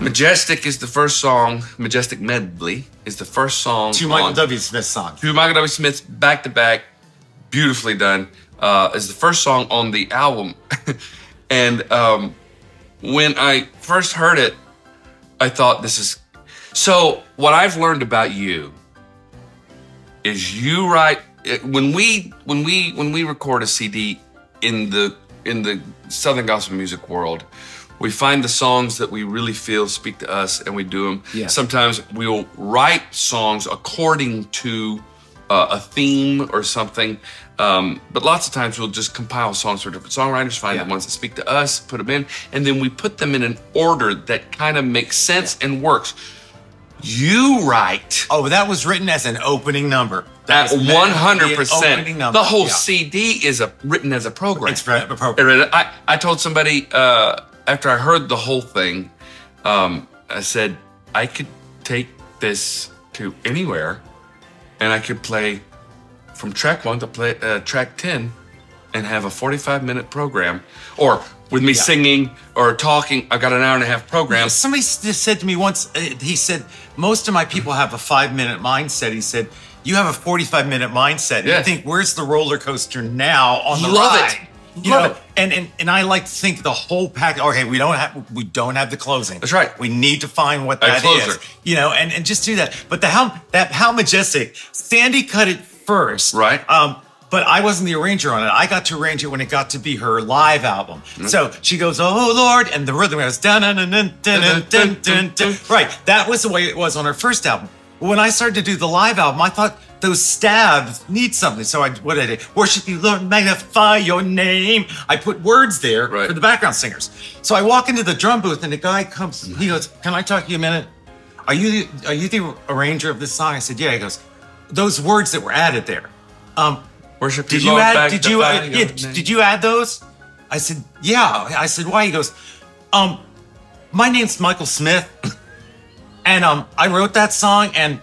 Majestic is the first song. Majestic Medley is the first song. Two Michael W. Smith songs. Two Michael W. Smiths back to back, beautifully done. Is the first song on the album, and when I first heard it, I thought this is. So what I've learned about you is you write when we record a CD in the Southern gospel music world. We find the songs that we really feel speak to us, and we do them. Yeah. Sometimes we'll write songs according to a theme or something, but lots of times we'll just compile songs for different songwriters, find the ones that speak to us, put them in, and then we put them in an order that kind of makes sense and works. You write. Oh, that was written as an opening number. That 100%. The whole yeah. CD is written as a program. It's a program. I told somebody after I heard the whole thing, I said, I could take this to anywhere and I could play from track 1 to play track 10 and have a 45-minute program, or with me singing or talking. I got an hour-and-a-half program. Somebody just said to me once, he said, most of my people have a 5-minute mindset. He said, you have a 45-minute mindset. And you think, where's the roller coaster now on the ride? Love it. And I like to think the whole package. Okay, we don't have the closing. That's right. We need to find what that is. You know, and just do that. But how Majestic. Sandy cut it first. Right. But I wasn't the arranger on it. I got to arrange it when it got to be her live album. So she goes, "Oh Lord," and the rhythm goes dun dun dun dun dun dun dun dun. Right. That was the way it was on her first album. When I started to do the live album, I thought those stabs need something. So what did I do? Worship you, Lord, magnify your name. I put words there for the background singers. So I walk into the drum booth and the guy comes, he goes, "Can I talk to you a minute? Are you the arranger of this song?" I said, "Yeah." He goes, "Those words that were added there. Worship did you add those?" I said, "Yeah." I said, "Why?" He goes, "My name's Michael Smith. And I wrote that song, and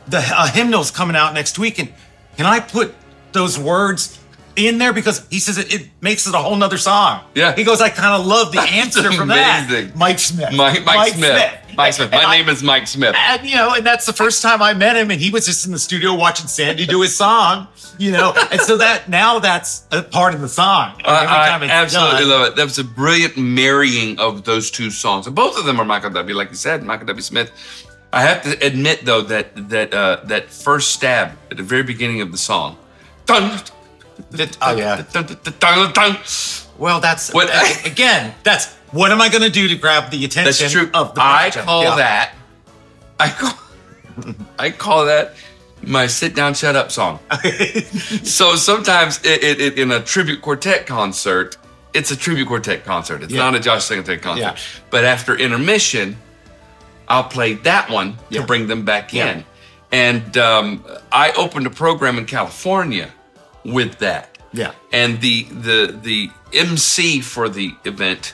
the hymnal's coming out next week. And can I put those words in there? Because," he says, it makes it a whole nother song. Yeah. He goes, "I kind of love the answer from that." Mike Smith. Mike Smith. Mike Smith. My name is Mike Smith. And, you know, and that's the first time I met him, and he was just in the studio watching Sandy do his song, you know. And so that's a part of the song. I absolutely love it. That was a brilliant marrying of those two songs. And both of them are Michael W., like you said, Michael W. Smith. I have to admit, though, that first stab at the very beginning of the song. Dun, oh, yeah. Dun, dun, dun, dun, dun. Well, that's what am I going to do to grab the attention That's true. of the I call that my sit down, shut up song. So sometimes in a tribute quartet concert, it's a tribute quartet concert. It's not a Josh Singletary concert. Yeah. But after intermission, I'll play that one to bring them back in. And I opened a program in California with that. Yeah. And the MC for the event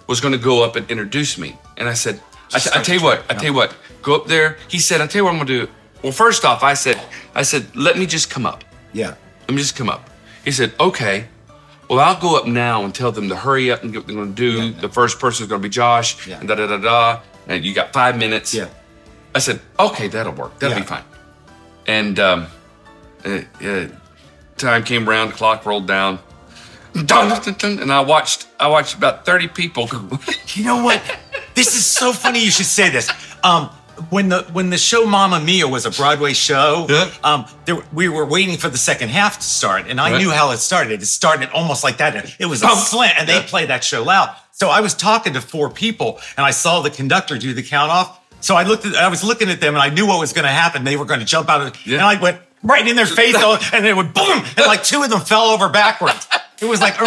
was going to go up and introduce me. And I said, I tell you what, go up there. He said, "I'll tell you what I'm going to do." Well, first off, I said, "Let me just come up." Yeah. Let me just come up. He said, "Okay. Well, I'll go up now and tell them to hurry up and get what they're going to do. The first person is going to be Josh, and da-da-da-da. And you got 5 minutes." Yeah. I said, "Okay, that'll work. That'll be fine." And time came around, the clock rolled down. And I watched about 30 people go. You know what? This is so funny you should say this. When the show Mamma Mia was a Broadway show, we were waiting for the second half to start, and I knew how it started. It started almost like that. It was a slant, and they played that show loud. So I was talking to 4 people, and I saw the conductor do the count off. So I was looking at them, and I knew what was going to happen. They were going to jump out of it, and I went right in their face, and they would boom, and like 2 of them fell over backwards. It was like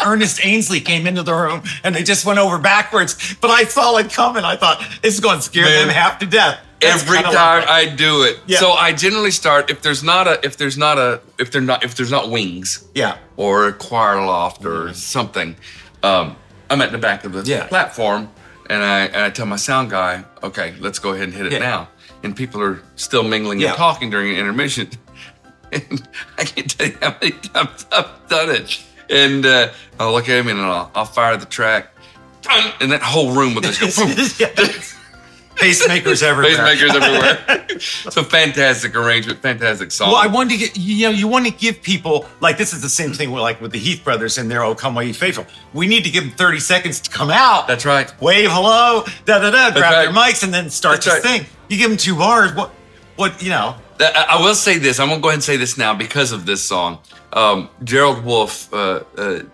Ernest Ainsley came into the room and they just went over backwards. But I saw it coming. I thought, this is going to scare them half to death. Every time I do it. Yeah. So I generally start if there's not wings. Yeah. Or a choir loft or something. I'm at the back of the platform and I tell my sound guy, "Okay, let's go ahead and hit it now." And people are still mingling and talking during intermission. And I can't tell you how many times I've done it. And I'll look at him and I'll fire the track. dun, and that whole room would just go boom. Pacemakers everywhere. Pacemakers everywhere. It's a fantastic arrangement, fantastic song. Well, I wanted to get, you want to give people, like, this is the same thing with the Heath brothers and their "Oh Come All Ye Faithful." We need to give them 30 seconds to come out. That's right. Wave hello, grab right. their mics, and then start to sing. You give them 2 bars, what, I will say this. I'm going to go ahead and say this now because of this song. Gerald Wolfe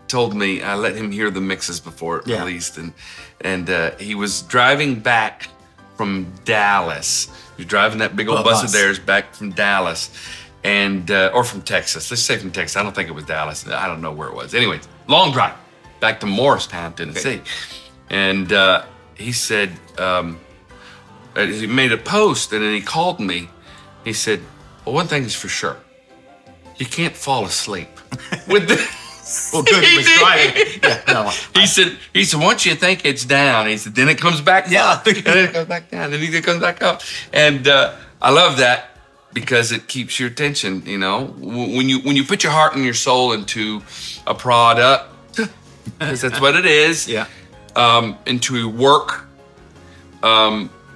told me, I let him hear the mixes before it released, and he was driving back from Dallas. He was driving that big old bus of theirs back from Dallas, and or from Texas. Let's say from Texas. I don't think it was Dallas. I don't know where it was. Anyways, long drive back to Morristown, Tennessee. And he said, he made a post, and then he called me. He said, well, one thing is for sure. You can't fall asleep with the... Well, good, he was driving. Yeah, no. He said, once you think it's down, he said, then it comes back up. And then it comes back down, and then it comes back up. And I love that because it keeps your attention, When you put your heart and your soul into a product, because that's what it is, into work,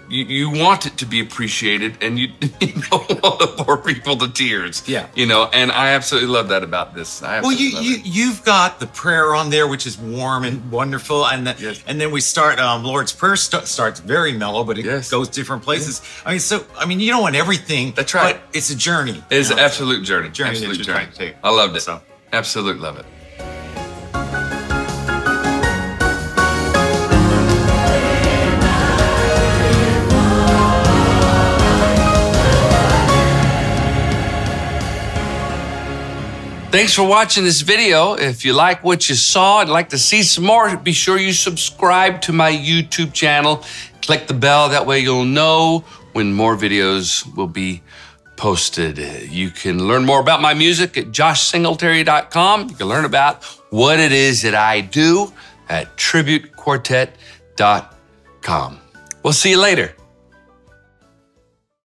you want it to be appreciated, and you don't want to bore people to tears. Yeah. And I absolutely love that about this. Well, you've got the prayer on there, which is warm and wonderful, and then we start. Lord's Prayer starts very mellow, but it goes different places. Yes. You don't want everything. That's right. But it's a journey. It's an absolute journey. Absolute journey. I loved it. Absolutely love it. Thanks for watching this video. If you like what you saw, I'd like to see some more, be sure you subscribe to my YouTube channel. Click the bell, that way you'll know when more videos will be posted. You can learn more about my music at joshsingletary.com. You can learn about what it is that I do at tributequartet.com. We'll see you later.